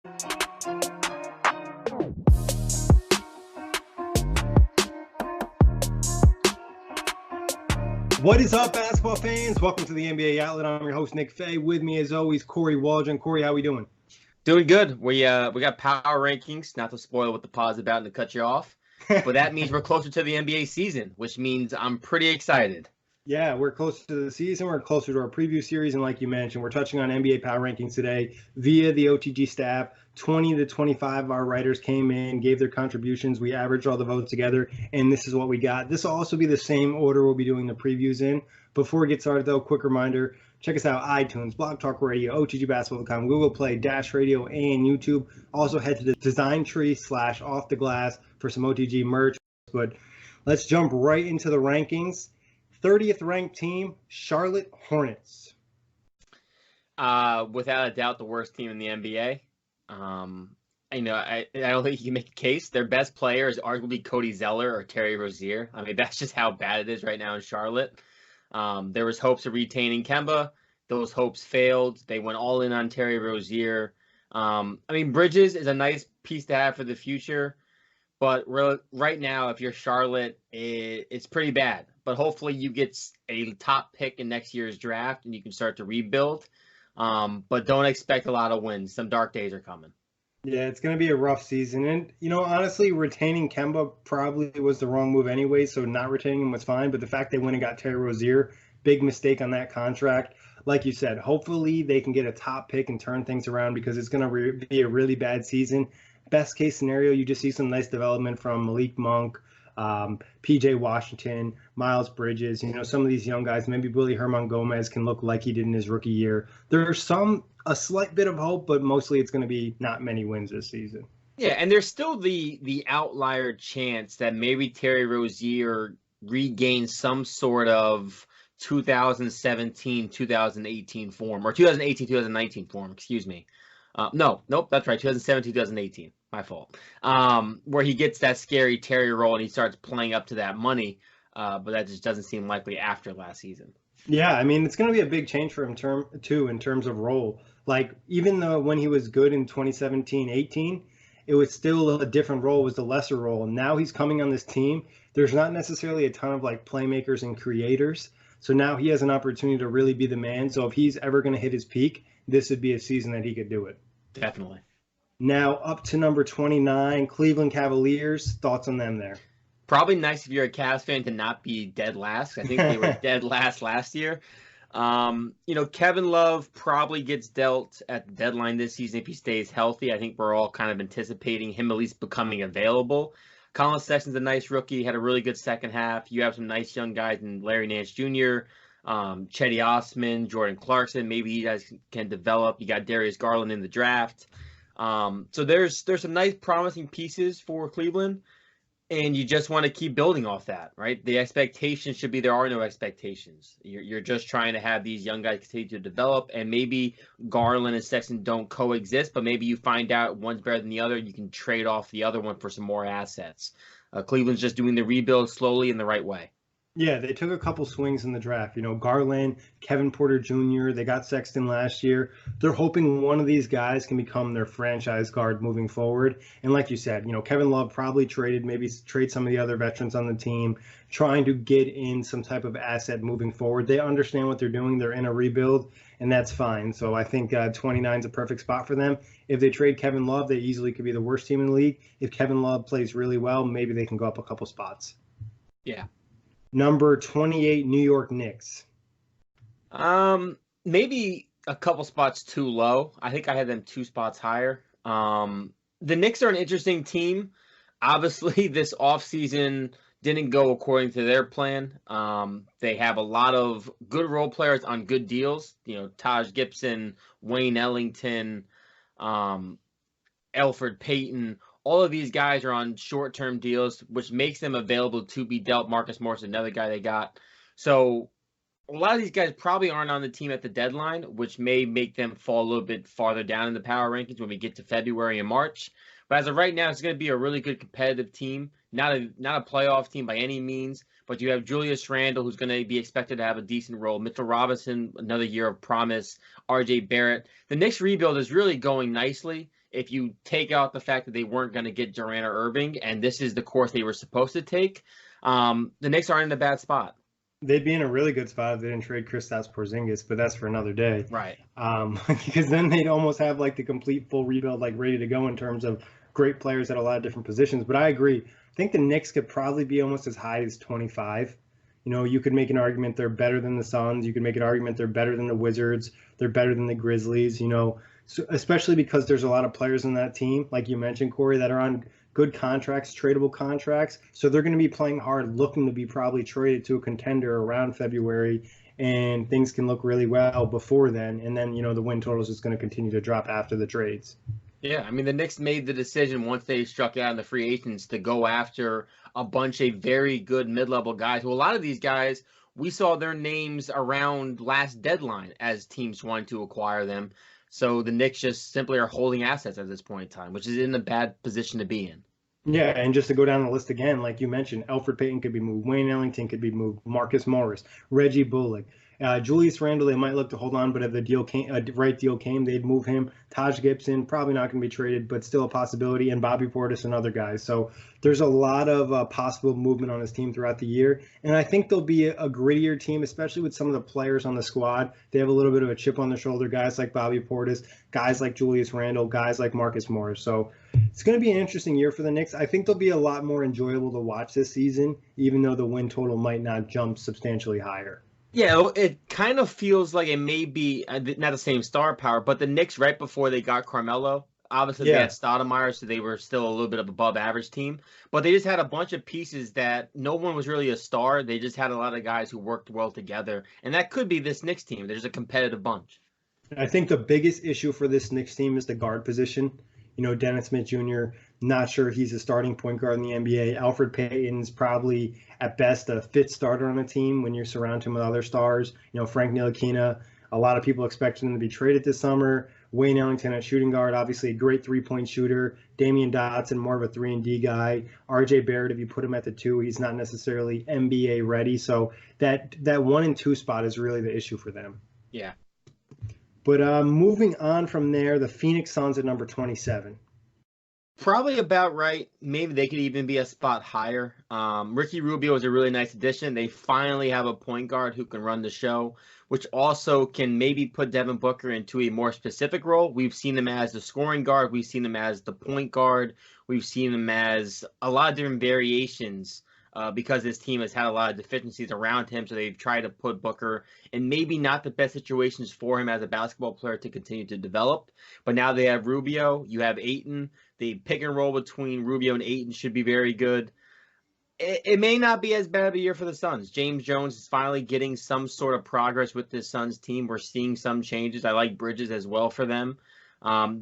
What is up, basketball fans? Welcome to the NBA Outlet. I'm your host, Nick Fay. With me, as always, Kory Waldron. Kory, how we doing? Doing good. We got power rankings, not to spoil what the pod's about and to cut you off, but that means we're closer to the NBA season, which means I'm pretty excited. Yeah, we're closer to the season. We're closer to our preview series, and like you mentioned, we're touching on NBA power rankings today via the OTG staff. 20 to 25 of our writers came in, gave their contributions. We averaged all the votes together, and this is what we got. This will also be the same order we'll be doing the previews in. Before we get started, though, quick reminder, check us out, iTunes, Blog Talk Radio, OTGBasketball.com, Google Play, Dash Radio, and YouTube. Also head to the Design Tree /Off the Glass for some OTG merch. But let's jump right into the rankings. 30th ranked team, Charlotte Hornets. Without a doubt, the worst team in the NBA. I don't think you can make a case. Their best player is arguably Cody Zeller or Terry Rozier. I mean, that's just how bad it is right now in Charlotte. There was hopes of retaining Kemba. Those hopes failed. They went all in on Terry Rozier. Bridges is a nice piece to have for the future. But right now, if you're Charlotte, it's pretty bad. But hopefully you get a top pick in next year's draft and you can start to rebuild. But don't expect a lot of wins. Some dark days are coming. Yeah, it's going to be a rough season. And, honestly, retaining Kemba probably was the wrong move anyway, so not retaining him was fine. But the fact they went and got Terry Rozier, big mistake on that contract. Like you said, hopefully they can get a top pick and turn things around because it's going to be a really bad season. Best case scenario, you just see some nice development from Malik Monk, PJ Washington, Miles Bridges, some of these young guys. Maybe Willie Herman Gomez can look like he did in his rookie year. There's a slight bit of hope, but mostly it's going to be not many wins this season. Yeah, and there's still the outlier chance that maybe Terry Rozier regains some sort of 2017-2018 form, or 2018-2019 form, excuse me. Nope, that's right, 2017-2018. My fault. Where he gets that scary Terry role and he starts playing up to that money, but that just doesn't seem likely after last season. Yeah, it's going to be a big change for him in terms of role. Like, even though when he was good in 2017-18, it was still a different role, it was the lesser role. Now he's coming on this team. There's not necessarily a ton of playmakers and creators. So now he has an opportunity to really be the man. So if he's ever going to hit his peak, this would be a season that he could do it. Definitely. Now up to number 29, Cleveland Cavaliers. Thoughts on them there? Probably nice if you're a Cavs fan to not be dead last. I think they were dead last year. Kevin Love probably gets dealt at the deadline this season if he stays healthy. I think we're all kind of anticipating him at least becoming available. Colin Sexton's a nice rookie, had a really good second half. You have some nice young guys in Larry Nance Jr., Chetty Osman, Jordan Clarkson. Maybe you guys can develop. You got Darius Garland in the draft. So there's some nice promising pieces for Cleveland, and you just want to keep building off that, right? The expectation should be there are no expectations. You're just trying to have these young guys continue to develop, and maybe Garland and Sexton don't coexist, but maybe you find out one's better than the other. You can trade off the other one for some more assets. Cleveland's just doing the rebuild slowly in the right way. Yeah, they took a couple swings in the draft. Garland, Kevin Porter Jr., they got Sexton last year. They're hoping one of these guys can become their franchise guard moving forward. And like you said, Kevin Love probably trade some of the other veterans on the team, trying to get in some type of asset moving forward. They understand what they're doing. They're in a rebuild, and that's fine. So I think 29 is a perfect spot for them. If they trade Kevin Love, they easily could be the worst team in the league. If Kevin Love plays really well, maybe they can go up a couple spots. Yeah. Number 28, New York Knicks. Maybe a couple spots too low. I think I had them 2 spots higher. The Knicks are an interesting team. Obviously, this offseason didn't go according to their plan. They have a lot of good role players on good deals. Taj Gibson, Wayne Ellington, Elfrid Payton. All of these guys are on short-term deals, which makes them available to be dealt. Marcus Morris, another guy they got. So a lot of these guys probably aren't on the team at the deadline, which may make them fall a little bit farther down in the power rankings when we get to February and March. But as of right now, it's going to be a really good competitive team. Not a playoff team by any means, but you have Julius Randle, who's going to be expected to have a decent role. Mitchell Robinson, another year of promise. RJ Barrett. The Knicks rebuild is really going nicely. if you take out the fact that they weren't going to get Durant or Irving, and this is the course they were supposed to take, the Knicks aren't in a bad spot. They'd be in a really good spot if they didn't trade Kristaps Porzingis, but that's for another day. Right. Because then they'd almost have like the complete full rebuild like ready to go in terms of great players at a lot of different positions. But I agree. I think the Knicks could probably be almost as high as 25. You know, you could make an argument they're better than the Suns. You could make an argument they're better than the Wizards. They're better than the Grizzlies, you know, so especially because there's a lot of players in that team, like you mentioned, Kory, that are on good contracts, tradable contracts. So they're going to be playing hard, looking to be probably traded to a contender around February, and things can look really well before then. And then, you know, the win total is just going to continue to drop after the trades. Yeah, I mean, the Knicks made the decision once they struck out in the free agents to go after a bunch of very good mid-level guys. Well, a lot of these guys, we saw their names around last deadline as teams wanted to acquire them. So the Knicks just simply are holding assets at this point in time, which is in a bad position to be in. Yeah, and just to go down the list again, like you mentioned, Elfrid Payton could be moved, Wayne Ellington could be moved, Marcus Morris, Reggie Bullock, Julius Randle. They might look to hold on, but if the deal came, right deal came, they'd move him. Taj Gibson probably not going to be traded, but still a possibility, and Bobby Portis and other guys. So there's a lot of possible movement on his team throughout the year, and I think they'll be a grittier team, especially with some of the players on the squad. They have a little bit of a chip on their shoulder. Guys like Bobby Portis, guys like Julius Randle, guys like Marcus Morris. So it's going to be an interesting year for the Knicks. I think they'll be a lot more enjoyable to watch this season, even though the win total might not jump substantially higher. Yeah, it kind of feels like it may be not the same star power, but the Knicks right before they got Carmelo, obviously they had Stoudemire, so they were still a little bit of above average team. But they just had a bunch of pieces that no one was really a star. They just had a lot of guys who worked well together, and that could be this Knicks team. There's a competitive bunch. I think the biggest issue for this Knicks team is the guard position. You know, Dennis Smith Jr., not sure he's a starting point guard in the NBA. Elfrid Payton's probably, at best, a fifth starter on the team when you're surrounding him with other stars. You know, Frank Ntilikina, a lot of people expecting him to be traded this summer. Wayne Ellington at shooting guard, obviously a great three-point shooter. Damian Dotson, more of a 3-and-D guy. RJ Barrett, if you put him at the 2, he's not necessarily NBA ready. So that 1 and 2 spot is really the issue for them. Yeah. But moving on from there, the Phoenix Suns at number 27. Probably about right. Maybe they could even be a spot higher. Ricky Rubio is a really nice addition. They finally have a point guard who can run the show, which also can maybe put Devin Booker into a more specific role. We've seen him as the scoring guard. We've seen him as the point guard. We've seen him as a lot of different variations because his team has had a lot of deficiencies around him. So they've tried to put Booker in maybe not the best situations for him as a basketball player to continue to develop. But now they have Rubio. You have Ayton. The pick and roll between Rubio and Ayton should be very good. It may not be as bad of a year for the Suns. James Jones is finally getting some sort of progress with this Suns team. We're seeing some changes. I like Bridges as well for them.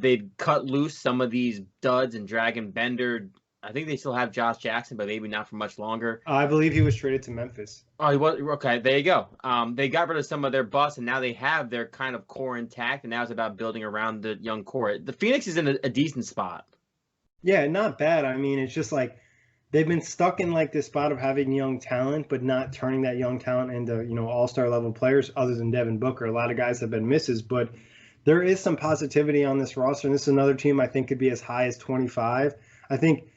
They've cut loose some of these duds and Dragon Bender. I think they still have Josh Jackson, but maybe not for much longer. I believe he was traded to Memphis. Oh, he was? Okay, there you go. They got rid of some of their busts, and now they have their kind of core intact, and now it's about building around the young core. The Phoenix is in a decent spot. Yeah, not bad. I mean, it's just like they've been stuck in like this spot of having young talent, but not turning that young talent into, you know, all-star level players other than Devin Booker. A lot of guys have been misses, but there is some positivity on this roster. And this is another team I think could be as high as 25. I think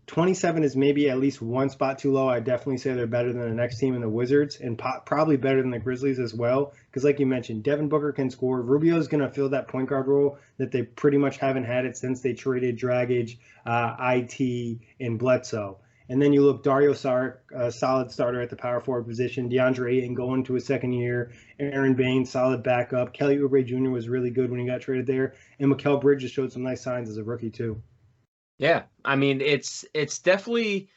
27 is maybe at least one spot too low. I definitely say they're better than the next team in the Wizards and probably better than the Grizzlies as well. Because like you mentioned, Devin Booker can score. Rubio's going to fill that point guard role that they pretty much haven't had it since they traded Dragic, IT, and Bledsoe. And then you look, Dario Saric, a solid starter at the power forward position. DeAndre Ayton going to his second year. Aaron Baines, solid backup. Kelly Oubre Jr. was really good when he got traded there. And Mikal Bridges showed some nice signs as a rookie too. Yeah, I mean it's definitely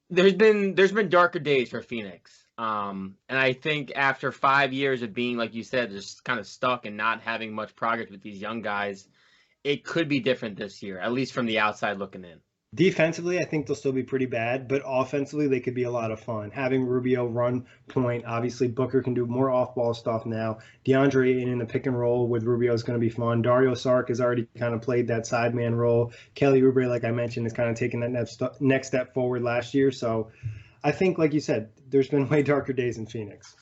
there's been darker days for Phoenix, and I think after 5 years of being, like you said, just kind of stuck and not having much progress with these young guys, it could be different this year, at least from the outside looking in. Defensively, I think they'll still be pretty bad, but offensively, they could be a lot of fun. Having Rubio run point, obviously Booker can do more off-ball stuff now. DeAndre in the pick and roll with Rubio is going to be fun. Dario Saric has already kind of played that side man role. Kelly Oubre, like I mentioned, is kind of taking that next step forward last year. So I think, like you said, there's been way darker days in Phoenix.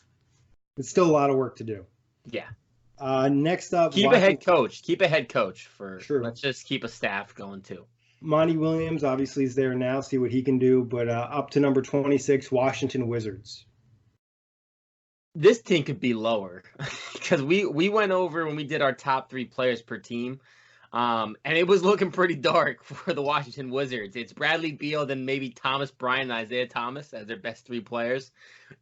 It's still a lot of work to do. Yeah. Next up, Keep a head coach. Keep a head coach for. True. Let's just keep a staff going too. Monty Williams obviously is there now. See what he can do. But up to number 26, Washington Wizards. This team could be lower because we went over when we did our top 3 players per team. And it was looking pretty dark for the Washington Wizards. It's Bradley Beal, then maybe Thomas Bryant and Isaiah Thomas as their best 3 players.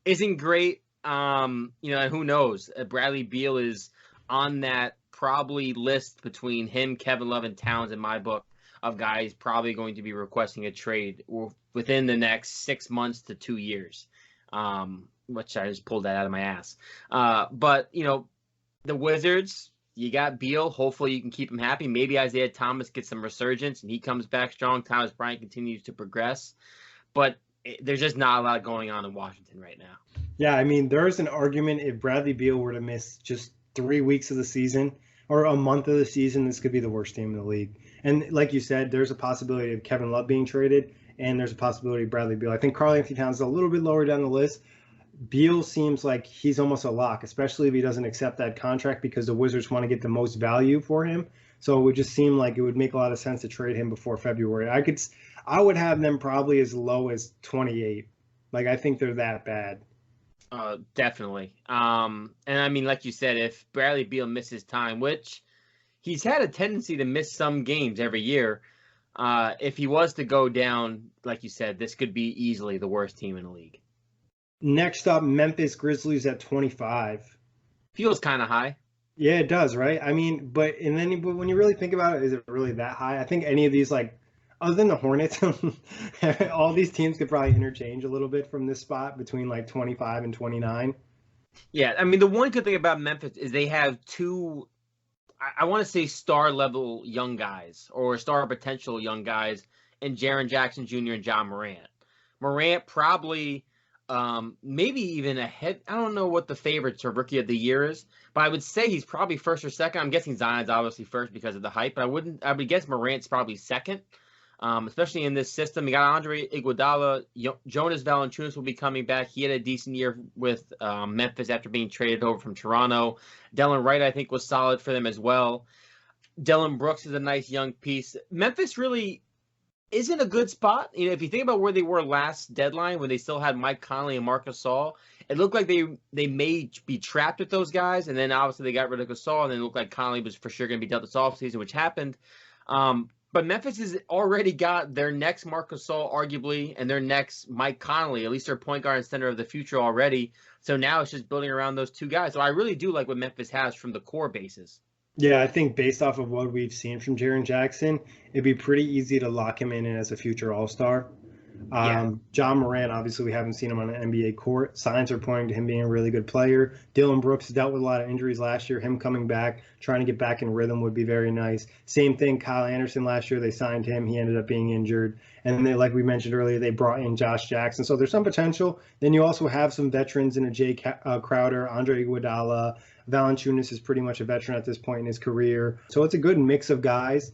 Isn't great. And who knows? Bradley Beal is on that probably list between him, Kevin Love, and Towns in my book of guys probably going to be requesting a trade within the next 6 months to 2 years. Which I just pulled that out of my ass. But, the Wizards, you got Beal. Hopefully you can keep him happy. Maybe Isaiah Thomas gets some resurgence and he comes back strong. Thomas Bryant continues to progress. But there's just not a lot going on in Washington right now. Yeah, I mean, there's an argument if Bradley Beal were to miss just 3 weeks of the season or a month of the season, this could be the worst team in the league. And like you said, there's a possibility of Kevin Love being traded, and there's a possibility of Bradley Beal. I think Karl-Anthony Towns is a little bit lower down the list. Beal seems like he's almost a lock, especially if he doesn't accept that contract because the Wizards want to get the most value for him. So it would just seem like it would make a lot of sense to trade him before February. I would have them probably as low as 28. Like, I think they're that bad. Definitely. And I mean, like you said, if Bradley Beal misses time, which he's had a tendency to miss some games every year, if he was to go down, like you said, this could be easily the worst team in the league. Next up, Memphis Grizzlies at 25. Feels kind of high. Yeah, it does, right? I mean, but when you really think about it, is it really that high? I think any of these, like, other than the Hornets, all these teams could probably interchange a little bit from this spot between like 25 and 29. Yeah, I mean, the one good thing about Memphis is they have 2, I want to say star level young guys or star potential young guys in Jaren Jackson Jr. and John Morant. Morant probably maybe even ahead. I don't know what the favorites for Rookie of the Year is, but I would say he's probably first or second. I'm guessing Zion's obviously first because of the hype, but I would guess Morant's probably second, especially in this system. You got Andre Iguodala, Jonas Valanciunas will be coming back. He had a decent year with Memphis after being traded over from Toronto. Delon Wright, I think, was solid for them as well. Dylan Brooks is a nice young piece. Memphis really isn't a good spot. If you think about where they were last deadline when they still had Mike Conley and Marc Gasol, it looked like they may be trapped with those guys, and then obviously they got rid of Gasol, and then it looked like Conley was for sure going to be dealt this offseason, which happened. But Memphis has already got their next Marc Gasol, arguably, and their next Mike Conley, at least their point guard and center of the future already. So now it's just building around those 2 guys. So I really do like what Memphis has from the core basis. Yeah, I think based off of what we've seen from Jaren Jackson, it'd be pretty easy to lock him in as a future All-Star. John Morant, obviously, we haven't seen him on an NBA court. Signs are pointing to him being a really good player. Dylan Brooks dealt with a lot of injuries last year. Him coming back, trying to get back in rhythm would be very nice. Same thing, Kyle Anderson last year. They signed him. He ended up being injured. And then, like we mentioned earlier, they brought in Josh Jackson. So there's some potential. Then you also have some veterans in a Jay Crowder, Andre Iguodala. Valanciunas is pretty much a veteran at this point in his career. So it's a good mix of guys.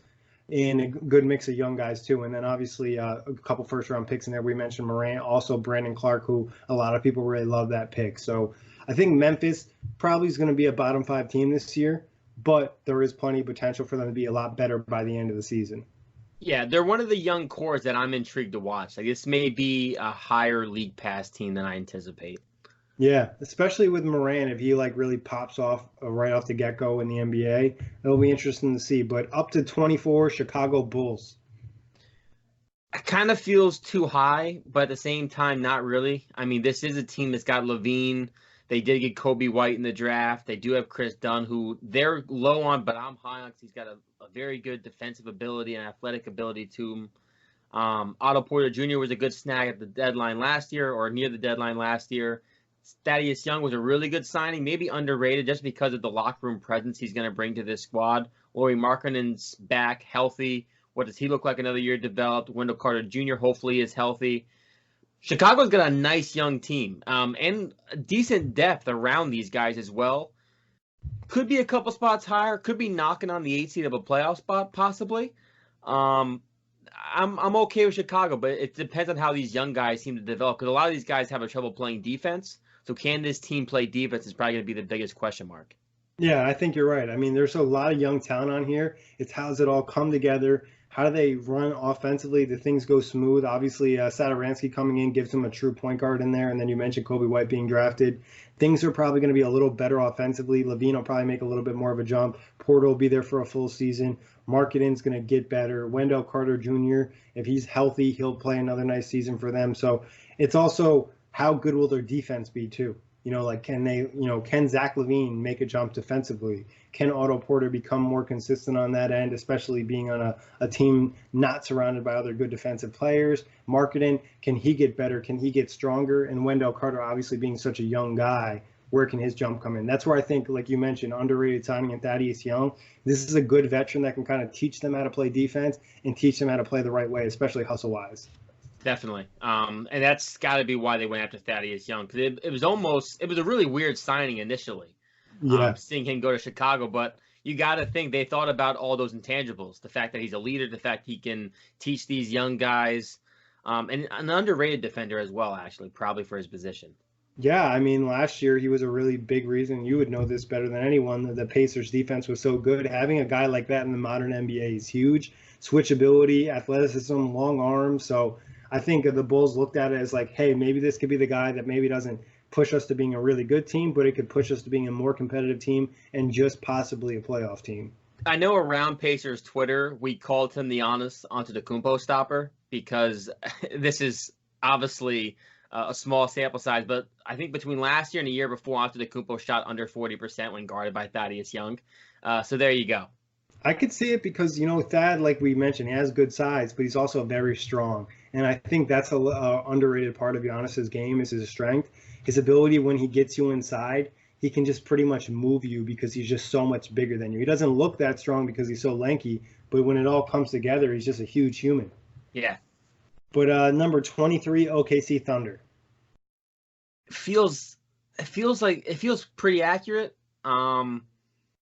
And a good mix of young guys, too. And then, obviously, a couple first-round picks in there. We mentioned Morant, also Brandon Clark, who a lot of people really love that pick. So I think Memphis probably is going to be a bottom 5 team this year, but there is plenty of potential for them to be a lot better by the end of the season. Yeah, they're one of the young cores that I'm intrigued to watch. Like, this may be a higher league pass team than I anticipate. Yeah, especially with Morant, if he really pops off right off the get-go in the NBA, it'll be interesting to see. But up to 24, Chicago Bulls. It kind of feels too high, but at the same time, not really. I mean, this is a team that's got Levine. They did get Kobe White in the draft. They do have Chris Dunn, who they're low on, but I'm high on because he's got a very good defensive ability and athletic ability to him. Otto Porter Jr. was a good snag at the deadline last year or near the deadline last year. Thaddeus Young was a really good signing, maybe underrated just because of the locker room presence he's going to bring to this squad. Lauri Markkanen's back, healthy. What does he look like another year developed? Wendell Carter Jr. hopefully is healthy. Chicago's got a nice young team and decent depth around these guys as well. Could be a couple spots higher. Could be knocking on the 8th seed of a playoff spot, possibly. I'm okay with Chicago, but it depends on how these young guys seem to develop because a lot of these guys have trouble playing defense. So can this team play defense is probably going to be the biggest question mark. Yeah, I think you're right. I mean, there's a lot of young talent on here. It's how does it all come together? How do they run offensively? Do things go smooth? Obviously, Satoransky coming in gives them a true point guard in there. And then you mentioned Kobe White being drafted. Things are probably going to be a little better offensively. Levine will probably make a little bit more of a jump. Porter will be there for a full season. Marketing's going to get better. Wendell Carter Jr., if he's healthy, he'll play another nice season for them. So it's also how good will their defense be, too? Like can Zach LaVine make a jump defensively? Can Otto Porter become more consistent on that end, especially being on a team not surrounded by other good defensive players? Marketing, can he get better? Can he get stronger? And Wendell Carter, obviously being such a young guy, where can his jump come in? That's where I think, like you mentioned, underrated signing in Thaddeus Young. This is a good veteran that can kind of teach them how to play defense and teach them how to play the right way, especially hustle-wise. Definitely. And that's got to be why they went after Thaddeus Young, because it was a really weird signing initially, Yeah. seeing him go to Chicago. But you got to think they thought about all those intangibles, the fact that he's a leader, the fact he can teach these young guys, and an underrated defender as well, actually, probably for his position. Yeah, I mean, last year he was a really big reason. You would know this better than anyone. That the Pacers defense was so good. Having a guy like that in the modern NBA is huge. Switchability, athleticism, long arms. So I think the Bulls looked at it as like, hey, maybe this could be the guy that maybe doesn't push us to being a really good team, but it could push us to being a more competitive team and just possibly a playoff team. I know around Pacers Twitter, we called him the Giannis Antetokounmpo stopper because this is obviously a small sample size, but I think between last year and the year before, Antetokounmpo shot under 40% when guarded by Thaddeus Young. So there you go. I could see it because, Thad, like we mentioned, he has good size, but he's also very strong. And I think that's a underrated part of Giannis's game is his strength. His ability when he gets you inside, he can just pretty much move you because he's just so much bigger than you. He doesn't look that strong because he's so lanky, but when it all comes together, he's just a huge human. Yeah. But number 23, OKC Thunder. It feels pretty accurate.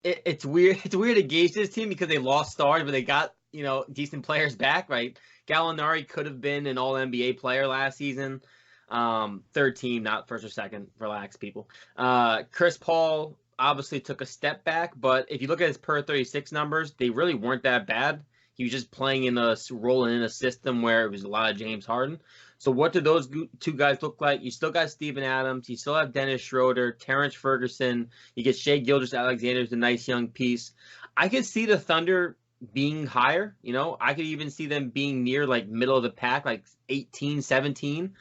It's weird. It's weird to gauge this team because they lost stars, but they got decent players back. Right, Gallinari could have been an All NBA player last season. Third team, not first or second. Relax, people. Chris Paul obviously took a step back, but if you look at his per 36 numbers, they really weren't that bad. He was just playing in a system where it was a lot of James Harden. So what do those two guys look like? You still got Steven Adams. You still have Dennis Schroeder, Terrence Ferguson. You get Shai Gilgeous-Alexander's a nice young piece. I could see the Thunder being higher. I could even see them being near like middle of the pack, like 18, 17,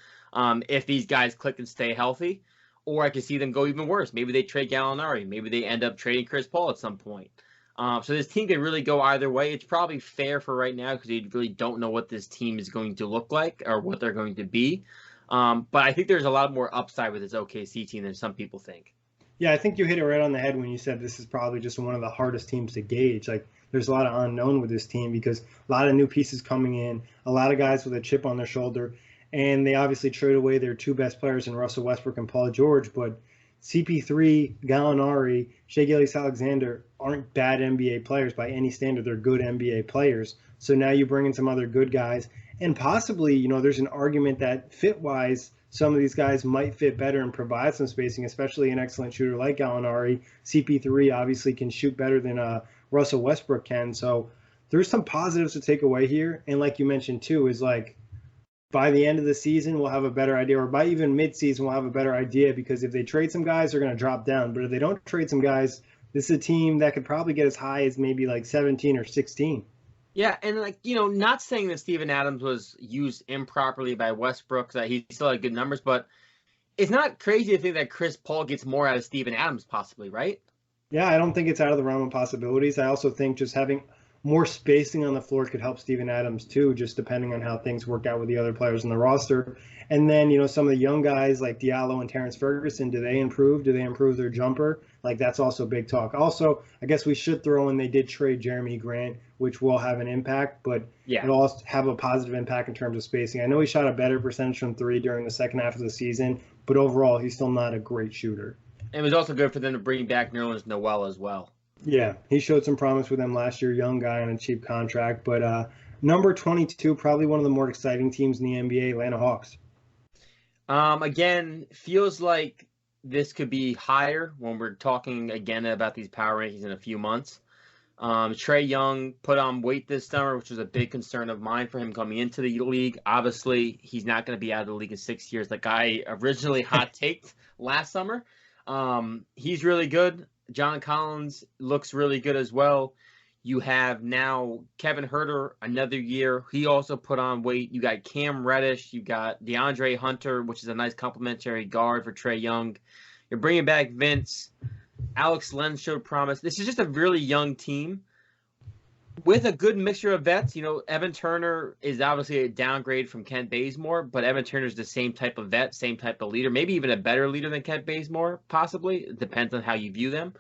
if these guys click and stay healthy. Or I could see them go even worse. Maybe they trade Gallinari. Maybe they end up trading Chris Paul at some point. So this team could really go either way. It's probably fair for right now because you really don't know what this team is going to look like or what they're going to be. But I think there's a lot more upside with this OKC team than some people think. Yeah, I think you hit it right on the head when you said this is probably just one of the hardest teams to gauge. Like, there's a lot of unknown with this team because a lot of new pieces coming in, a lot of guys with a chip on their shoulder, and they obviously trade away their two best players in Russell Westbrook and Paul George, but CP3, Gallinari, Shai Gilgeous-Alexander aren't bad NBA players by any standard. They're good NBA players. So now you bring in some other good guys. And possibly, there's an argument that fit-wise, some of these guys might fit better and provide some spacing, especially an excellent shooter like Gallinari. CP3 obviously can shoot better than Russell Westbrook can. So there's some positives to take away here. And like you mentioned, too, is like, by the end of the season, we'll have a better idea, or by even mid-season, we'll have a better idea because if they trade some guys, they're going to drop down. But if they don't trade some guys, this is a team that could probably get as high as maybe like 17 or 16. Yeah, and not saying that Steven Adams was used improperly by Westbrook, that he still had good numbers, but it's not crazy to think that Chris Paul gets more out of Steven Adams possibly, right? Yeah, I don't think it's out of the realm of possibilities. I also think just having more spacing on the floor could help Steven Adams too, just depending on how things work out with the other players on the roster. And then, some of the young guys like Diallo and Terrence Ferguson, do they improve? Do they improve their jumper? Like, that's also big talk. Also, I guess we should throw in they did trade Jeremy Grant, which will have an impact, but it'll also have a positive impact in terms of spacing. I know he shot a better percentage from three during the second half of the season, but overall, he's still not a great shooter. It was also good for them to bring back Nerlens Noel as well. Yeah, he showed some promise with them last year, young guy on a cheap contract. But number 22, probably one of the more exciting teams in the NBA, Atlanta Hawks. Again, feels like this could be higher when we're talking again about these power rankings in a few months. Trae Young put on weight this summer, which was a big concern of mine for him coming into the league. Obviously, he's not going to be out of the league in 6 years. The guy originally hot taked last summer. He's really good. John Collins looks really good as well. You have now Kevin Huerter, another year. He also put on weight. You got Cam Reddish. You got DeAndre Hunter, which is a nice complementary guard for Trae Young. You're bringing back Vince. Alex Len showed promise. This is just a really young team with a good mixture of vets. You know, Evan Turner is obviously a downgrade from Kent Bazemore, but Evan Turner is the same type of vet, same type of leader, maybe even a better leader than Kent Bazemore, possibly. It depends on how you view them.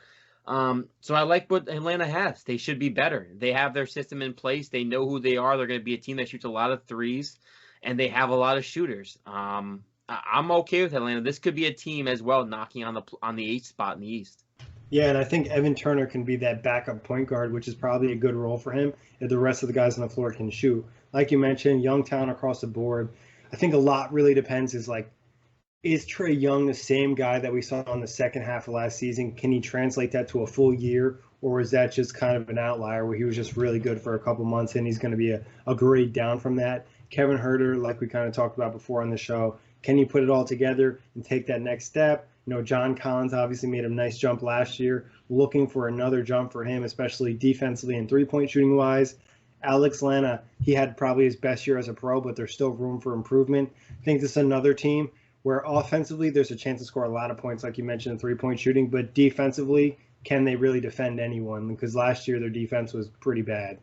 So I like what Atlanta has. They should be better. They have their system in place. They know who they are. They're going to be a team that shoots a lot of threes, and they have a lot of shooters. I'm okay with Atlanta. This could be a team as well knocking on the 8th spot in the East. Yeah, and I think Evan Turner can be that backup point guard, which is probably a good role for him if the rest of the guys on the floor can shoot. Like you mentioned, young talent across the board. I think a lot really depends is Trae Young the same guy that we saw in the second half of last season? Can he translate that to a full year, or is that just kind of an outlier where he was just really good for a couple months and he's going to be a grade down from that? Kevin Huerter, like we kind of talked about before on the show, can he put it all together and take that next step? You know, John Collins obviously made a nice jump last year, looking for another jump for him, especially defensively and three-point shooting wise. Alex Lana, he had probably his best year as a pro, but there's still room for improvement. I think this is another team where offensively there's a chance to score a lot of points, like you mentioned, in three-point shooting, but defensively, can they really defend anyone? Because last year their defense was pretty bad.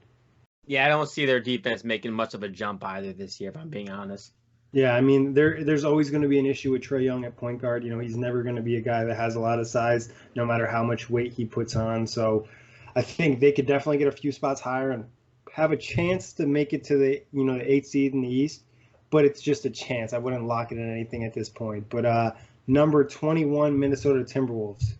Yeah, I don't see their defense making much of a jump either this year, if I'm being honest. Yeah, I mean, there's always going to be an issue with Trae Young at point guard. You know, he's never going to be a guy that has a lot of size, no matter how much weight he puts on. So I think they could definitely get a few spots higher and have a chance to make it to the 8th seed in the East. But it's just a chance. I wouldn't lock it in anything at this point. But number 21, Minnesota Timberwolves.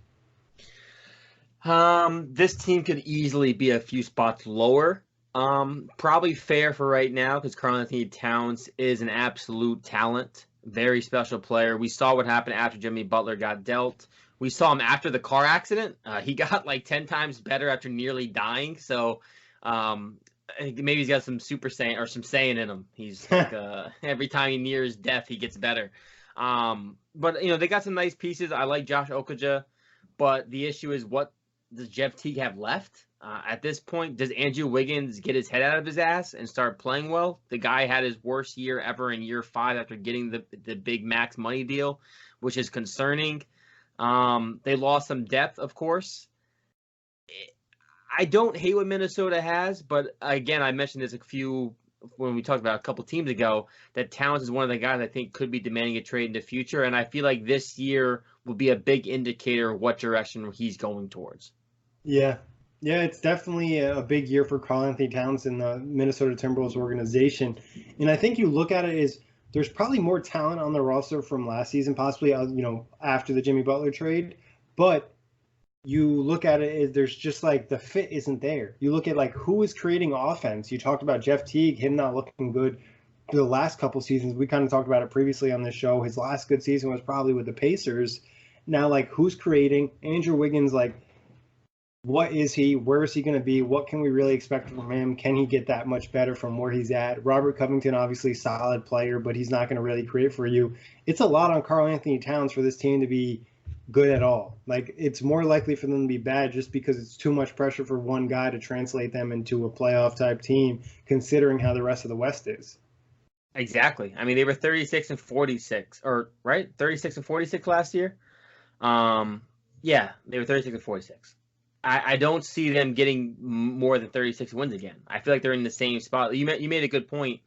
This team could easily be a few spots lower. Probably fair for right now because Karl-Anthony Towns is an absolute talent, very special player. We saw what happened after Jimmy Butler got dealt. We saw him after the car accident. He got like 10 times better after nearly dying. So maybe he's got some Super Saiyan or some Saiyan in him. He's like every time he nears death, he gets better. But they got some nice pieces. I like Josh Okogie, but the issue is, what does Jeff Teague have left? At this point, does Andrew Wiggins get his head out of his ass and start playing well? The guy had his worst year ever in year 5 after getting the big max money deal, which is concerning. They lost some depth, of course. I don't hate what Minnesota has, but again, I mentioned this when we talked about a couple teams ago, that Towns is one of the guys I think could be demanding a trade in the future, and I feel like this year will be a big indicator of what direction he's going towards. Yeah, it's definitely a big year for Karl-Anthony Towns in the Minnesota Timberwolves organization. And I think you look at it as there's probably more talent on the roster from last season, possibly, after the Jimmy Butler trade. But you look at it as there's just the fit isn't there. You look at who is creating offense. You talked about Jeff Teague, him not looking good the last couple seasons. We kind of talked about it previously on this show. His last good season was probably with the Pacers. Now, who's creating? Andrew Wiggins, what is he? Where is he going to be? What can we really expect from him? Can he get that much better from where he's at? Robert Covington, obviously solid player, but he's not going to really create for you. It's a lot on Karl-Anthony Towns for this team to be good at all. It's more likely for them to be bad just because it's too much pressure for one guy to translate them into a playoff type team, considering how the rest of the West is. Exactly. I mean, they were 36 and 46, right? 36 and 46 last year. Yeah, they were 36 and 46. I don't see them getting more than 36 wins again. I feel like they're in the same spot. You made a good point.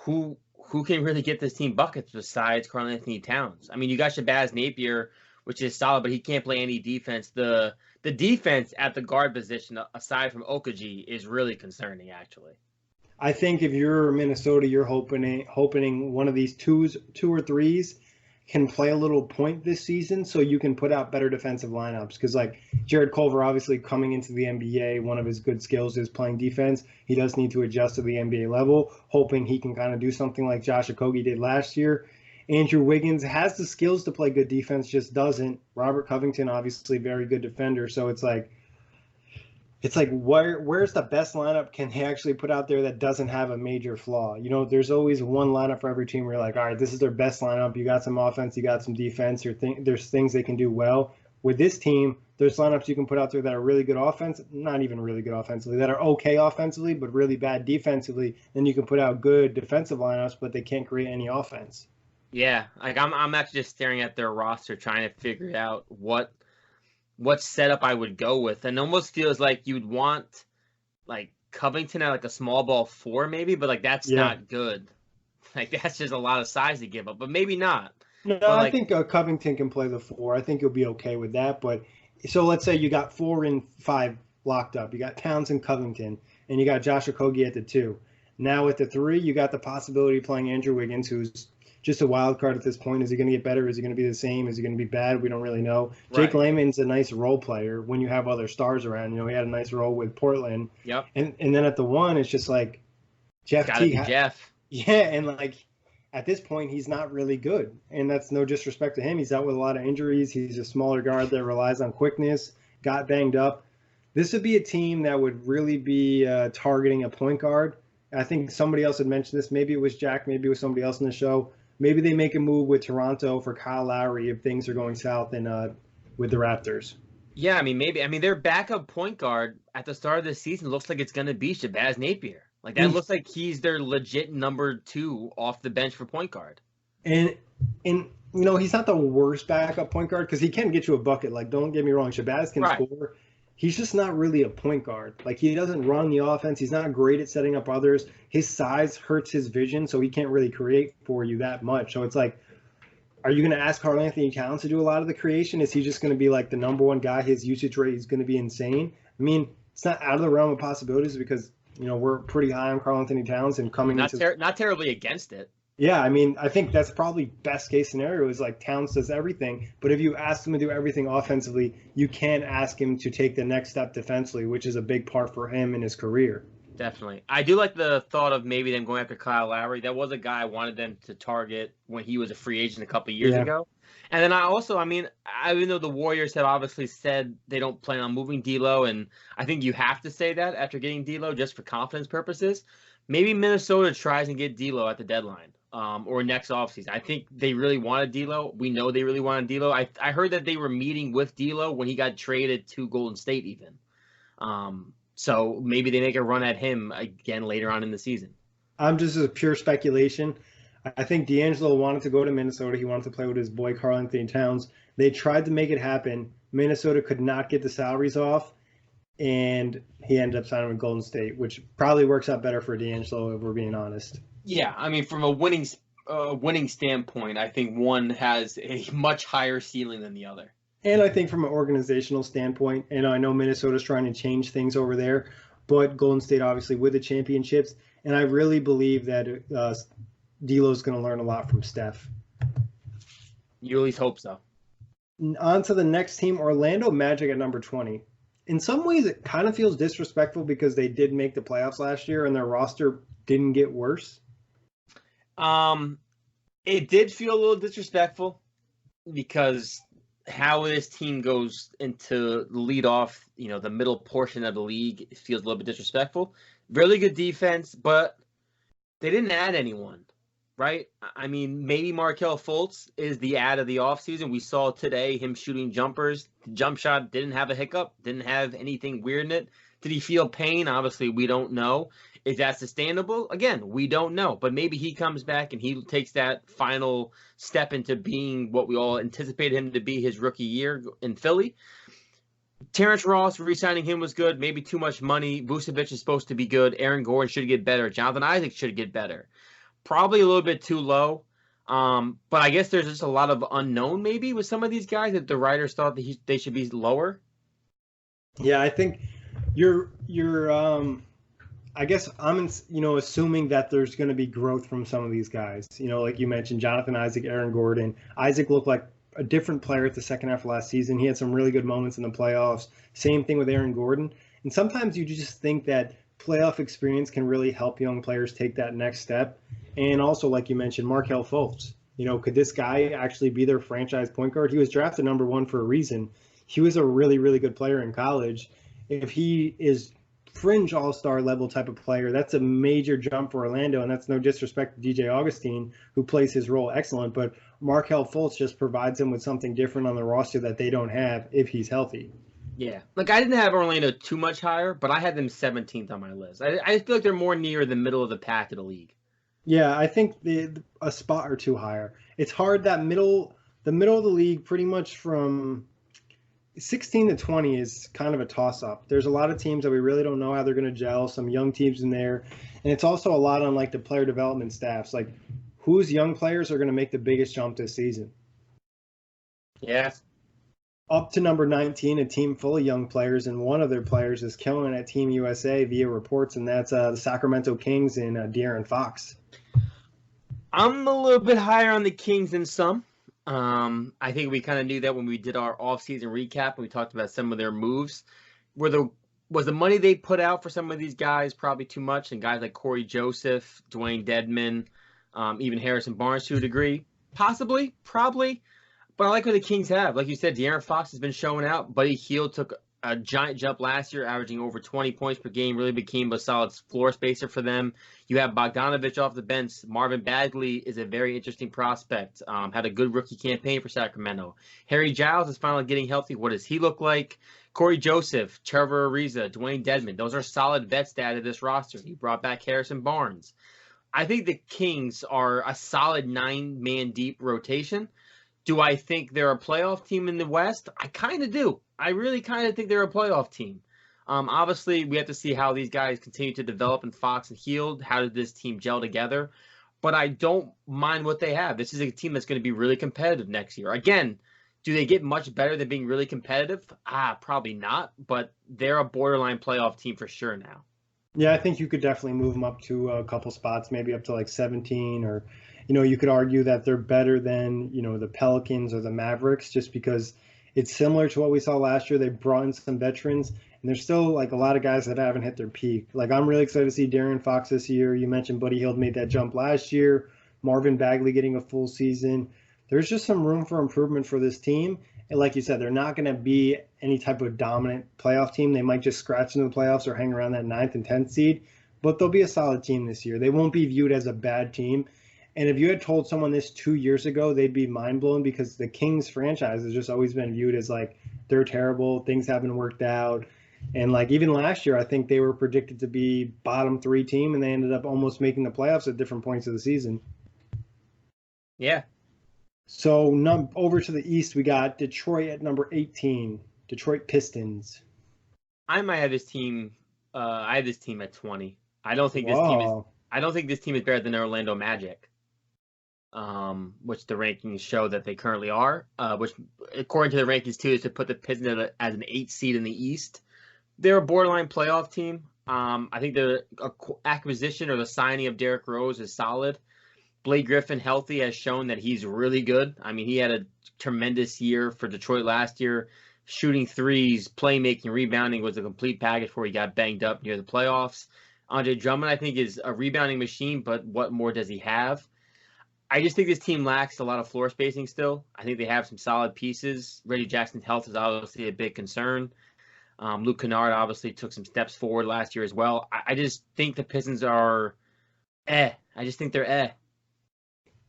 Who can really get this team buckets besides Karl-Anthony Towns? I mean, you got Shabazz Napier, which is solid, but he can't play any defense. The defense at the guard position, aside from Okogie, is really concerning, actually. I think if you're Minnesota, you're hoping one of these two or threes can play a little point this season so you can put out better defensive lineups. Because Jared Culver, obviously coming into the NBA, one of his good skills is playing defense. He does need to adjust to the NBA level, hoping he can kind of do something like Josh Okogie did last year. Andrew Wiggins has the skills to play good defense, just doesn't. Robert Covington, obviously, very good defender. So it's like where's the best lineup can he actually put out there that doesn't have a major flaw? There's always one lineup for every team where you're like, all right, this is their best lineup. You got some offense, you got some defense, there's things they can do well. With this team, there's lineups you can put out there that are really good offense, not even really good offensively, that are okay offensively, but really bad defensively. Then you can put out good defensive lineups, but they can't create any offense. Yeah, like I'm actually just staring at their roster, trying to figure out what setup I would go with, and almost feels like you'd want like Covington at like a small ball 4 maybe, but like that's not good. Like that's just a lot of size to give up, but maybe not. No, but, I think Covington can play the 4. I think you'll be okay with that. But so let's say you got 4 and 5 locked up. You got Towns and Covington, and you got Josh Okogie at the 2. Now at the 3, you got the possibility of playing Andrew Wiggins, who's just a wild card at this point. Is he going to get better? Is he going to be the same? Is he going to be bad? We don't really know. Right. Jake Layman's a nice role player when you have other stars around. He had a nice role with Portland. Yep. And then at the 1, it's just like Jeff T. Jeff. Yeah, and like at this point, he's not really good. And that's no disrespect to him. He's out with a lot of injuries. He's a smaller guard that relies on quickness, got banged up. This would be a team that would really be targeting a point guard. I think somebody else had mentioned this. Maybe it was Jack. Maybe it was somebody else in the show. Maybe they make a move with Toronto for Kyle Lowry if things are going south and with the Raptors. Yeah, maybe. Their backup point guard at the start of the season looks like it's going to be Shabazz Napier. Like that looks like he's their legit number 2 off the bench for point guard. And he's not the worst backup point guard because he can get you a bucket. Like, don't get me wrong, Shabazz can score. He's just not really a point guard. Like, he doesn't run the offense. He's not great at setting up others. His size hurts his vision, so he can't really create for you that much. So it's like, are you going to ask Karl-Anthony Towns to do a lot of the creation? Is he just going to be like the number 1 guy? His usage rate is going to be insane. It's not out of the realm of possibilities because we're pretty high on Karl-Anthony Towns and coming not terribly against it. Yeah, I think that's probably best case scenario is like Towns does everything. But if you ask him to do everything offensively, you can't ask him to take the next step defensively, which is a big part for him in his career. Definitely. I do like the thought of maybe them going after Kyle Lowry. That was a guy I wanted them to target when he was a free agent a couple of years ago. And then I also, even though the Warriors have obviously said they don't plan on moving D'Lo, and I think you have to say that after getting D'Lo just for confidence purposes, maybe Minnesota tries and get D'Lo at the deadline or next offseason. I think they really wanted D'Lo. We know they really wanted D'Lo. I heard that they were meeting with D'Lo when he got traded to Golden State even. So maybe they make a run at him again later on in the season. I'm just a pure speculation. I think D'Angelo wanted to go to Minnesota. He wanted to play with his boy Karl-Anthony Towns. They tried to make it happen. Minnesota could not get the salaries off, and he ended up signing with Golden State, which probably works out better for D'Angelo if we're being honest. Yeah, from a winning standpoint, I think one has a much higher ceiling than the other. And I think from an organizational standpoint, and I know Minnesota's trying to change things over there, but Golden State obviously with the championships, and I really believe that D'Lo's going to learn a lot from Steph. You at least hope so. On to the next team, Orlando Magic at number 20. In some ways, it kind of feels disrespectful because they did make the playoffs last year and their roster didn't get worse. It did feel a little disrespectful because how this team goes into lead off, the middle portion of the league, it feels a little bit disrespectful. Really good defense, but they didn't add anyone, right? Maybe Markelle Fultz is the add of the offseason. We saw today him shooting jumpers. The jump shot didn't have a hiccup, didn't have anything weird in it. Did he feel pain? Obviously, we don't know. Is that sustainable? Again, we don't know. But maybe he comes back and he takes that final step into being what we all anticipated him to be his rookie year in Philly. Terrence Ross, re-signing him was good. Maybe too much money. Vucevic is supposed to be good. Aaron Gordon should get better. Jonathan Isaac should get better. Probably a little bit too low. But I guess there's just a lot of unknown maybe with some of these guys that the writers thought that they should be lower. Yeah, I think you're I guess I'm assuming that there's going to be growth from some of these guys. Like you mentioned, Jonathan Isaac, Aaron Gordon. Isaac looked like a different player at the second half of last season. He had some really good moments in the playoffs. Same thing with Aaron Gordon. And sometimes you just think that playoff experience can really help young players take that next step. And also, like you mentioned, Markelle Fultz. Could this guy actually be their franchise point guard? He was drafted #1 for a reason. He was a really, really good player in college. If he is fringe all-star level type of player, that's a major jump for Orlando, and that's no disrespect to DJ Augustine, who plays his role excellent, but Markelle Fultz just provides them with something different on the roster that they don't have if he's healthy. Yeah. Like, I didn't have Orlando too much higher, but I had them 17th on my list. I feel like they're more near the middle of the pack of the league. Yeah, I think a spot or two higher. It's hard that the middle of the league, pretty much from 16 to 20 is kind of a toss-up. There's a lot of teams that we really don't know how they're going to gel, some young teams in there. And it's also a lot on like the player development staffs. Like, whose young players are going to make the biggest jump this season? Yeah. Up to number 19, a team full of young players, and one of their players is killing it at Team USA via reports, and that's the Sacramento Kings and De'Aaron Fox. I'm a little bit higher on the Kings than some. I think we kind of knew that when we did our off-season recap and we talked about some of their moves. Was the money they put out for some of these guys probably too much? And guys like Corey Joseph, Dwayne Dedman, even Harrison Barnes to a degree? Possibly, probably. But I like what the Kings have. Like you said, De'Aaron Fox has been showing out. Buddy Hield took a giant jump last year, averaging over 20 points per game, really became a solid floor spacer for them. You have Bogdanovich off the bench. Marvin Bagley is a very interesting prospect. Had a good rookie campaign for Sacramento. Harry Giles is finally getting healthy. What does he look like? Corey Joseph, Trevor Ariza, Dwayne Dedman. Those are solid vets to add to this roster. He brought back Harrison Barnes. I think the Kings are a solid 9-man deep rotation. Do I think they're a playoff team in the West? I kind of do. I really kind of think they're a playoff team. Obviously, we have to see how these guys continue to develop in Fox and Hield. How did this team gel together? But I don't mind what they have. This is a team that's going to be really competitive next year. Again, do they get much better than being really competitive? Probably not. But they're a borderline playoff team for sure now. Yeah, I think you could definitely move them up to a couple spots, maybe up to like 17, or, you could argue that they're better than, the Pelicans or the Mavericks, just because it's similar to what we saw last year. They brought in some veterans, and there's still like a lot of guys that haven't hit their peak. Like, I'm really excited to see De'Aaron Fox this year. You mentioned Buddy Hield made that jump last year. Marvin Bagley getting a full season. There's just some room for improvement for this team. And like you said, they're not going to be any type of dominant playoff team. They might just scratch into the playoffs or hang around that 9th and 10th seed, but they'll be a solid team this year. They won't be viewed as a bad team. And if you had told someone this 2 years ago, they'd be mind blown, because the Kings franchise has just always been viewed as like, they're terrible, things haven't worked out. And like, even last year, I think they were predicted to be bottom 3 team, and they ended up almost making the playoffs at different points of the season. Yeah. So over to the East, we got Detroit at number 18, Detroit Pistons. I might have this team. I have this team at 20. I don't think this team is better than Orlando Magic, which the rankings show that they currently are. Which, according to the rankings too, is to put the Pistons as an 8th seed in the East. They're a borderline playoff team. I think the acquisition or the signing of Derrick Rose is solid. Blake Griffin, healthy, has shown that he's really good. I mean, he had a tremendous year for Detroit last year. Shooting threes, playmaking, rebounding was a complete package before he got banged up near the playoffs. Andre Drummond, I think, is a rebounding machine, but what more does he have? I just think this team lacks a lot of floor spacing still. I think they have some solid pieces. Reggie Jackson's health is obviously a big concern. Luke Kennard obviously took some steps forward last year as well. I just think the Pistons are I just think they're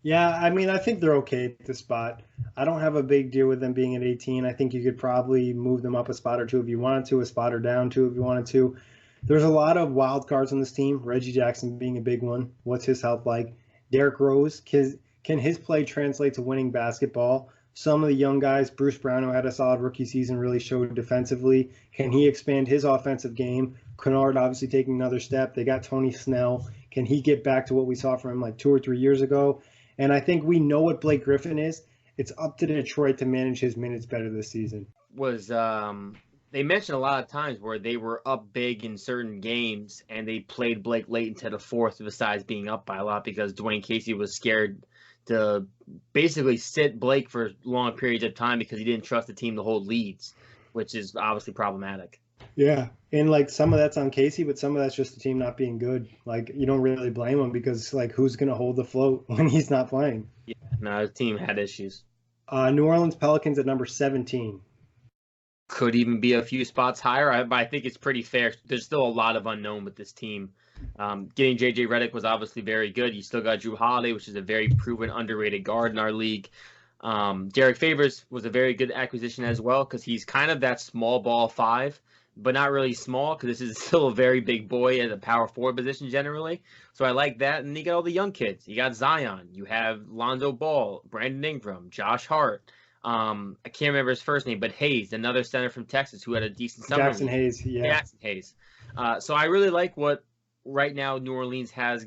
Yeah, I mean, I think they're okay at this spot. I don't have a big deal with them being at 18. I think you could probably move them up a spot or two if you wanted to, a spot or down two if you wanted to. There's a lot of wild cards on this team, Reggie Jackson being a big one. What's his health like? Derrick Rose, can his play translate to winning basketball? Some of the young guys, Bruce Brown, who had a solid rookie season, really showed defensively. Can he expand his offensive game? Kennard obviously taking another step. They got Tony Snell. Can he get back to what we saw from him like 2 or 3 years ago? And I think we know what Blake Griffin is. It's up to Detroit to manage his minutes better this season. They mentioned a lot of times where they were up big in certain games and they played Blake late into the fourth, besides being up by a lot, because Dwayne Casey was scared to basically sit Blake for long periods of time because he didn't trust the team to hold leads, which is obviously problematic. Yeah. And like some of that's on Casey, but some of that's just the team not being good. Like you don't really blame him because like who's going to hold the float when he's not playing? Yeah, no, the team had issues. New Orleans Pelicans at number 17. Could even be a few spots higher, but I think it's pretty fair. There's still a lot of unknown with this team. Getting JJ Redick was obviously very good. You still got Drew Holiday, which is a very proven, underrated guard in our league. Derek Favors was a very good acquisition as well because he's kind of that small ball five, but not really small because this is still a very big boy at the power forward position generally. So I like that. And you got all the young kids. You got Zion. You have Lonzo Ball, Brandon Ingram, Josh Hart. I can't remember his first name, but Hayes, another center from Texas who had a decent summer. Jackson Hayes, yeah. Jackson Hayes. So I really like what right now New Orleans has.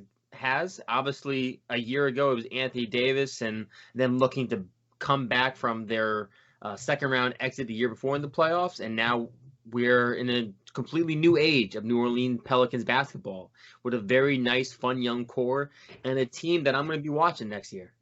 Obviously, a year ago it was Anthony Davis and them looking to come back from their second round exit the year before in the playoffs, and now we're in a completely new age of New Orleans Pelicans basketball with a very nice, fun young core and a team that I'm going to be watching next year.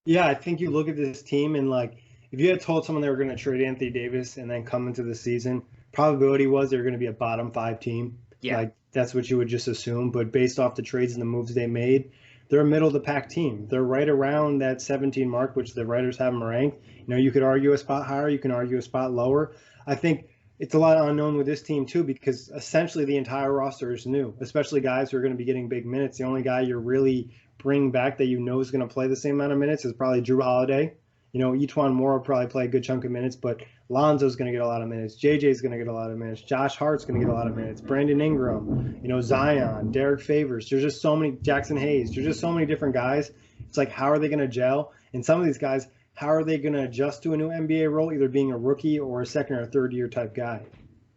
Yeah, I think you look at this team and like if you had told someone they were going to trade Anthony Davis and then come into the season, probability was they're going to be a bottom 5 team. Yeah. Like that's what you would just assume. But based off the trades and the moves they made, they're a middle of the pack team. They're right around that 17 mark, which the writers have them ranked. You know, you could argue a spot higher, you can argue a spot lower. I think it's a lot unknown with this team too, because essentially the entire roster is new, especially guys who are going to be getting big minutes. The only guy you're really bringing back that you know is going to play the same amount of minutes is probably Drew Holiday. You know, Etuan Moore will probably play a good chunk of minutes, but Lonzo's going to get a lot of minutes. JJ's going to get a lot of minutes. Josh Hart's going to get a lot of minutes. Brandon Ingram, you know, Zion, Derek Favors. There's just so many, Jackson Hayes. There's just so many different guys. It's like, how are they going to gel? And some of these guys, how are they going to adjust to a new NBA role, either being a rookie or a second or third year type guy?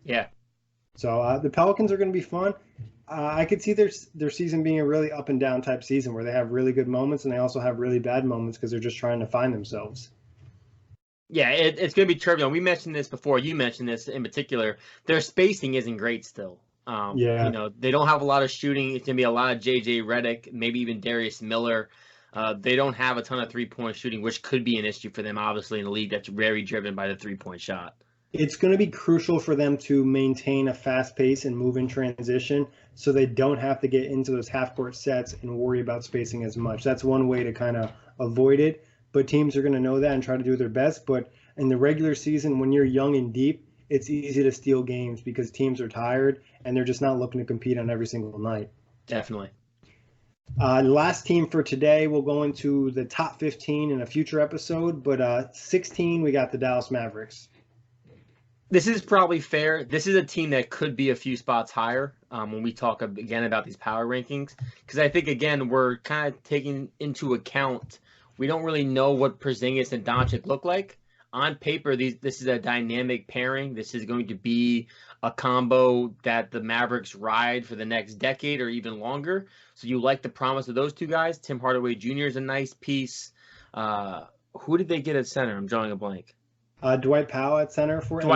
Yeah. So the Pelicans are going to be fun. I could see their season being a really up and down type season where they have really good moments and they also have really bad moments because they're just trying to find themselves. Yeah, it's going to be turbulent. We mentioned this before. You mentioned this in particular. Their spacing isn't great still. Yeah. You know, they don't have a lot of shooting. It's going to be a lot of JJ Redick, maybe even Darius Miller. They don't have a ton of three-point shooting, which could be an issue for them, obviously, in a league that's very driven by the three-point shot. It's going to be crucial for them to maintain a fast pace and move in transition so they don't have to get into those half-court sets and worry about spacing as much. That's one way to kind of avoid it, but teams are going to know that and try to do their best. But in the regular season, when you're young and deep, it's easy to steal games because teams are tired and they're just not looking to compete on every single night. Definitely. Last team for today, we'll go into the top 15 in a future episode, but 16, we got the Dallas Mavericks. This is probably fair. This is a team that could be a few spots higher when we talk again about these power rankings. Because I think, again, we're kind of taking into account, we don't really know what Porzingis and Doncic look like. On paper, this is a dynamic pairing. This is going to be a combo that the Mavericks ride for the next decade or even longer. So you like the promise of those two guys. Tim Hardaway Jr. is a nice piece. Who did they get at center? I'm drawing a blank. Dwight Powell at center for it, and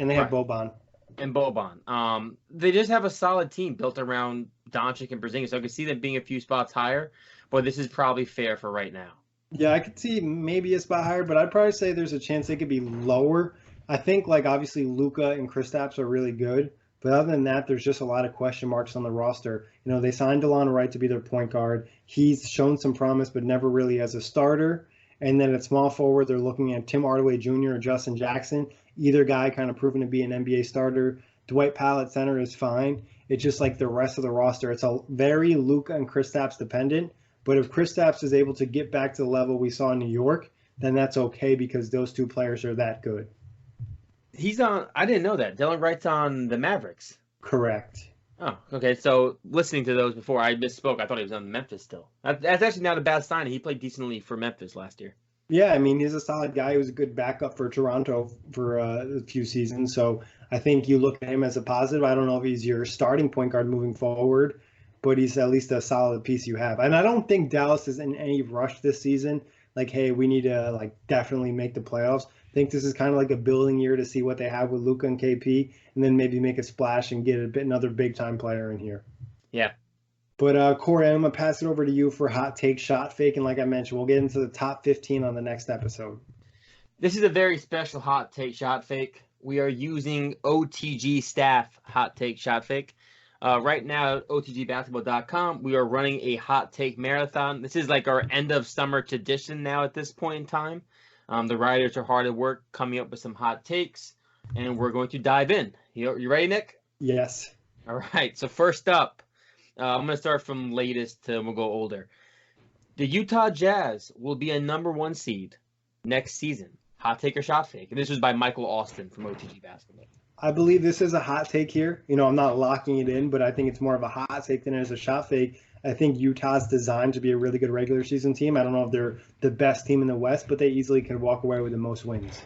they have Boban. And Boban. They just have a solid team built around Doncic and Porzingis. So I could see them being a few spots higher, but this is probably fair for right now. Yeah, I could see maybe a spot higher, but I'd probably say there's a chance they could be lower. I think, like, obviously Luka and Kristaps are really good, but other than that, there's just a lot of question marks on the roster. You know, they signed DeLon Wright to be their point guard. He's shown some promise, but never really as a starter. And then at small forward, they're looking at Tim Hardaway Jr. or Justin Jackson. Either guy kind of proven to be an NBA starter. Dwight Powell at center is fine. It's just like the rest of the roster. It's a very Luka and Kristaps dependent. But if Kristaps is able to get back to the level we saw in New York, then that's okay because those two players are that good. He's on. I didn't know that. Dylan Wright's on the Mavericks. Correct. Oh, okay. So listening to those before, I misspoke. I thought he was on Memphis still. That's actually not a bad sign. He played decently for Memphis last year. Yeah, I mean, he's a solid guy. He was a good backup for Toronto for a few seasons. So I think you look at him as a positive. I don't know if he's your starting point guard moving forward, but he's at least a solid piece you have. And I don't think Dallas is in any rush this season. Like, hey, we need to like definitely make the playoffs. I think this is kind of like a building year to see what they have with Luka and KP, and then maybe make a splash and get another big time player in here. Yeah. But Kory, I'm gonna pass it over to you for hot take, shot fake, and like I mentioned, we'll get into the top 15 on the next episode. This is a very special hot take, shot fake. we are using OTG staff hot take shot fake. Right now at otgbasketball.com, we are running a hot take marathon. This is like our end of summer tradition now at this point in time. The writers are hard at work coming up with some hot takes, and we're going to dive in. You ready, Nick? Yes. All right. So first up, I'm going to start from latest to we'll go older. The Utah Jazz will be a #1 seed next season. Hot take or shot fake? And this was by Michael Austin from OTG Basketball. I believe this is a hot take here. I'm not locking it in, but I think it's more of a hot take than it is a shot fake. I think Utah's designed to be a really good regular season team. I don't know if they're the best team in the West, but they easily could walk away with the most wins.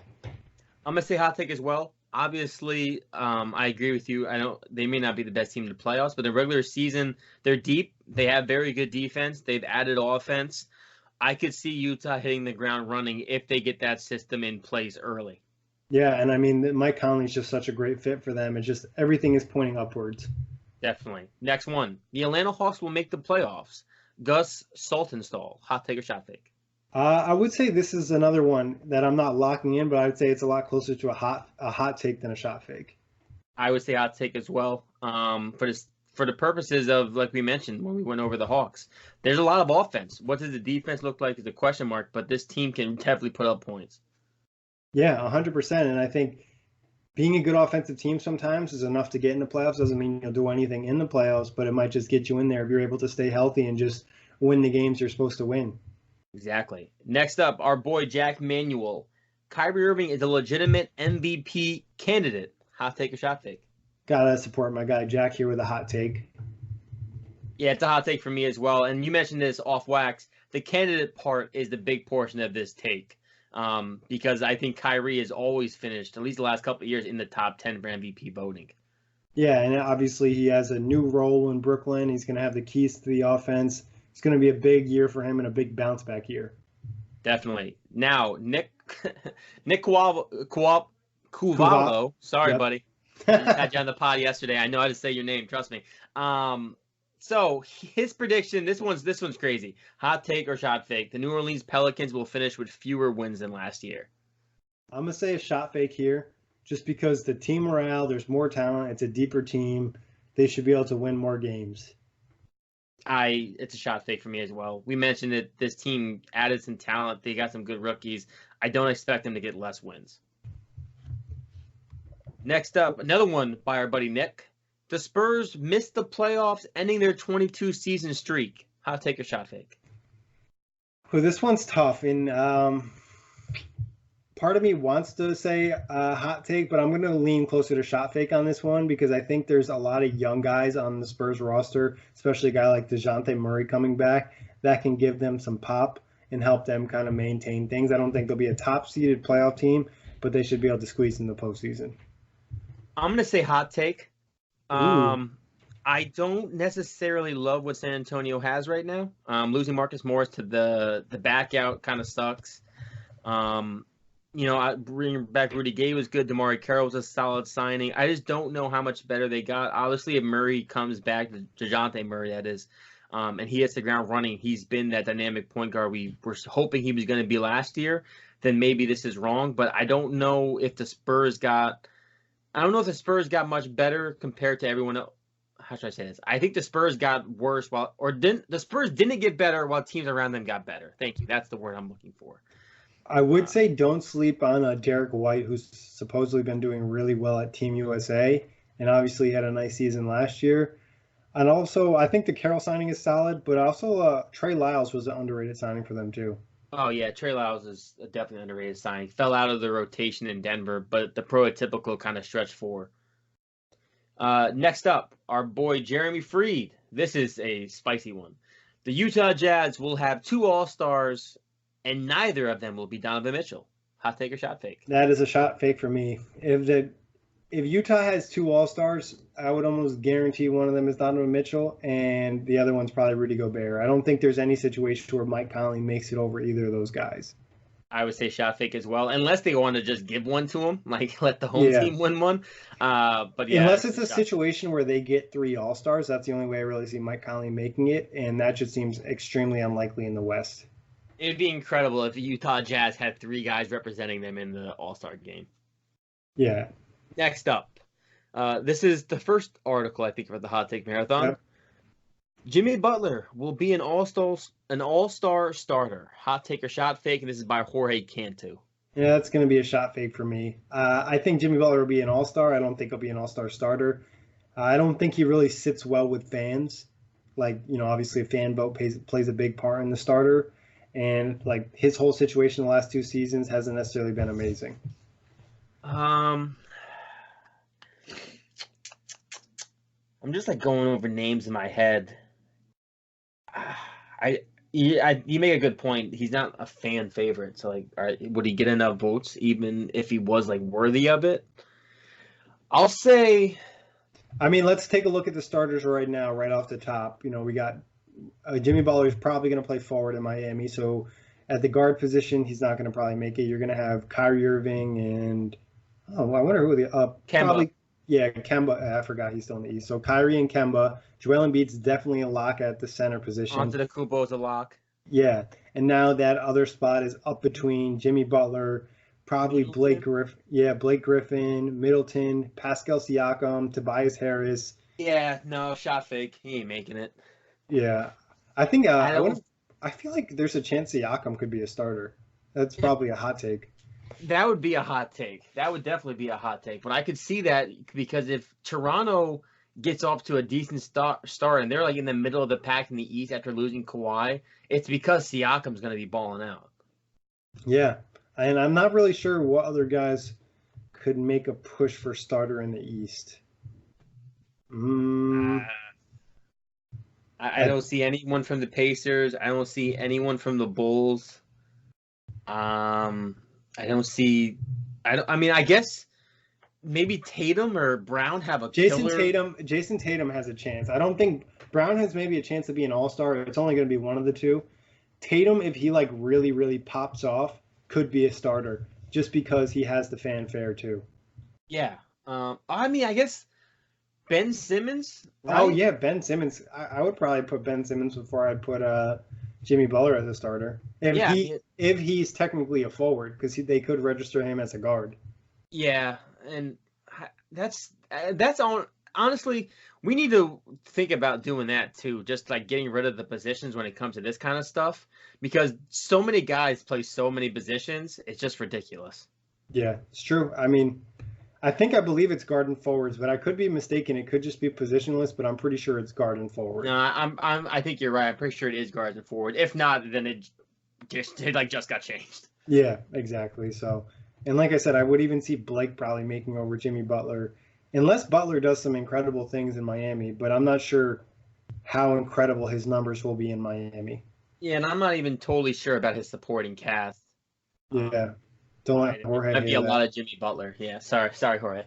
I'm going to say hot take as well. Obviously, I agree with you. I know they may not be the best team in the playoffs, but the regular season, they're deep. They have very good defense. They've added offense. I could see Utah hitting the ground running if they get that system in place early. Yeah, and I mean, Mike Conley's just such a great fit for them. It's just everything is pointing upwards. Definitely. Next one. The Atlanta Hawks will make the playoffs. Gus Saltonstall. Hot take or shot fake? I would say this is another one that I'm not locking in, but I would say it's a lot closer to a hot take than a shot fake. I would say hot take as well. For the purposes of, like we mentioned when we went over the Hawks, there's a lot of offense. What does the defense look like is a question mark, but this team can definitely put up points. Yeah, 100%. And I think being a good offensive team sometimes is enough to get in the playoffs. Doesn't mean you'll do anything in the playoffs, but it might just get you in there if you're able to stay healthy and just win the games you're supposed to win. Exactly. Next up, our boy Jack Manuel. Kyrie Irving is a legitimate MVP candidate. Hot take or shot fake? Gotta support my guy Jack here with a hot take. Yeah, it's a hot take for me as well. And you mentioned this off wax. The candidate part is the big portion of this take. Because I think Kyrie has always finished, at least the last couple of years, in the top 10 for MVP voting. Yeah, and obviously he has a new role in Brooklyn. He's going to have the keys to the offense. It's going to be a big year for him and a big bounce back year. Definitely. Now, Nick Cuvallo. Sorry, yep. buddy. I just had you on the pod yesterday. I know how to say your name. Trust me. So his prediction, this one's crazy. Hot take or shot fake? The New Orleans Pelicans will finish with fewer wins than last year. I'm going to say a shot fake here just because the team morale, there's more talent. It's a deeper team. They should be able to win more games. It's a shot fake for me as well. We mentioned that this team added some talent. They got some good rookies. I don't expect them to get less wins. Next up, another one by our buddy Nick. The Spurs missed the playoffs, ending their 22-season streak. Hot take or shot fake? Well, this one's tough. And part of me wants to say hot take, but I'm going to lean closer to shot fake on this one because I think there's a lot of young guys on the Spurs roster, especially a guy like DeJounte Murray coming back, that can give them some pop and help them kind of maintain things. I don't think they'll be a top-seeded playoff team, but they should be able to squeeze in the postseason. I'm going to say hot take. I don't necessarily love what San Antonio has right now. Losing Marcus Morris to the back out kind of sucks. Bringing back Rudy Gay was good. DeMarre Carroll was a solid signing. I just don't know how much better they got. Obviously, if Murray comes back, DeJounte Murray, that is, and he hits the ground running, he's been that dynamic point guard we were hoping he was going to be last year, then maybe this is wrong. But I don't know if the Spurs got much better compared to everyone else. How should I say this? I think the Spurs got worse the Spurs didn't get better while teams around them got better. Thank you. That's the word I'm looking for. I would say don't sleep on Derek White, who's supposedly been doing really well at Team USA, and obviously had a nice season last year. And also, I think the Carroll signing is solid, but also Trey Lyles was an underrated signing for them too. Oh, yeah, Trey Lyles is a definitely underrated signing. Fell out of the rotation in Denver, but the prototypical kind of stretch four. Next up, our boy Jeremy Freed. This is a spicy one. The Utah Jazz will have 2 All-Stars, and neither of them will be Donovan Mitchell. Hot take or shot fake? That is a shot fake for me. If Utah has 2 All-Stars, I would almost guarantee one of them is Donovan Mitchell, and the other one's probably Rudy Gobert. I don't think there's any situation where Mike Conley makes it over either of those guys. I would say shot fake as well, unless they want to just give one to him, like let the home team win one. But yeah, unless it's a situation where they get 3 All-Stars, that's the only way I really see Mike Conley making it, and that just seems extremely unlikely in the West. It'd be incredible if the Utah Jazz had 3 guys representing them in the All-Star game. Yeah. Next up, this is the first article I think for the Hot Take Marathon. Yep. Jimmy Butler will be an all-star starter. Hot take or shot fake, and this is by Jorge Cantu. Yeah, that's going to be a shot fake for me. I think Jimmy Butler will be an all-star. I don't think he'll be an all-star starter. I don't think he really sits well with fans. Like, obviously a fan vote plays a big part in the starter. And, like, his whole situation the last 2 seasons hasn't necessarily been amazing. I'm just, like, going over names in my head. You make a good point. He's not a fan favorite, so like, would he get enough votes even if he was like worthy of it? I'll say. I mean, let's take a look at the starters right now, right off the top. We got Jimmy Butler is probably going to play forward in Miami, so at the guard position, he's not going to probably make it. You're going to have Kyrie Irving and I wonder who the Kemba. Probably. Yeah, Kemba. I forgot he's still in the East. So Kyrie and Kemba. Joel Embiid's definitely a lock at the center position. Antetokounmpo's a lock. Yeah, and now that other spot is up between Jimmy Butler, probably Middleton. Blake Griffin. Yeah, Blake Griffin, Middleton, Pascal Siakam, Tobias Harris. Yeah, no, shot fake. He ain't making it. Yeah, I think I feel like there's a chance Siakam could be a starter. That's probably a hot take. That would be a hot take. That would definitely be a hot take. But I could see that because if Toronto gets off to a decent start and they're like in the middle of the pack in the East after losing Kawhi, it's because Siakam's going to be balling out. Yeah, and I'm not really sure what other guys could make a push for starter in the East. I don't see anyone from the Pacers. I don't see anyone from the Bulls. I guess maybe Tatum or Brown have a killer. Jason Tatum has a chance. I don't think Brown has maybe a chance to be an all-star. It's only going to be one of the two. Tatum, if he like really, really pops off, could be a starter just because he has the fanfare too. Yeah. I guess Ben Simmons. Right? Oh yeah, Ben Simmons. I would probably put Ben Simmons before I'd put Jimmy Butler as a starter. If he's technically a forward, because they could register him as a guard. Yeah, and that's honestly, we need to think about doing that too. Just like getting rid of the positions when it comes to this kind of stuff, because so many guys play so many positions, it's just ridiculous. Yeah, it's true. I mean, I believe it's guard and forwards, but I could be mistaken. It could just be positionless, but I'm pretty sure it's guard and forward. No, I think you're right. I'm pretty sure it is guard and forward. If not, then it just got changed. Yeah, exactly. So, and like I said, I would even see Blake probably making over Jimmy Butler, unless Butler does some incredible things in Miami, but I'm not sure how incredible his numbers will be in Miami. Yeah, and I'm not even totally sure about his supporting cast. Yeah. Don't let Jorge. That'd be a lot of Jimmy Butler. Yeah, sorry, Jorge.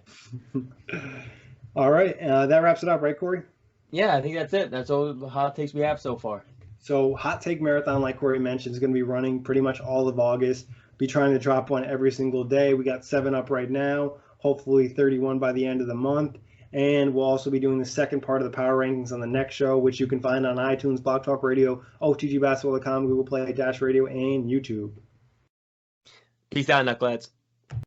All right, that wraps it up, right, Kory? Yeah, I think that's it. That's all the hot takes we have so far. So, Hot Take Marathon, like Kory mentioned, is going to be running pretty much all of August. Be trying to drop one every single day. We got 7 up right now. Hopefully 31 by the end of the month. And we'll also be doing the second part of the Power Rankings on the next show, which you can find on iTunes, Blog Talk Radio, OTGBasketball.com, Google Play, Dash Radio, and YouTube. Peace out, Knuckleheads.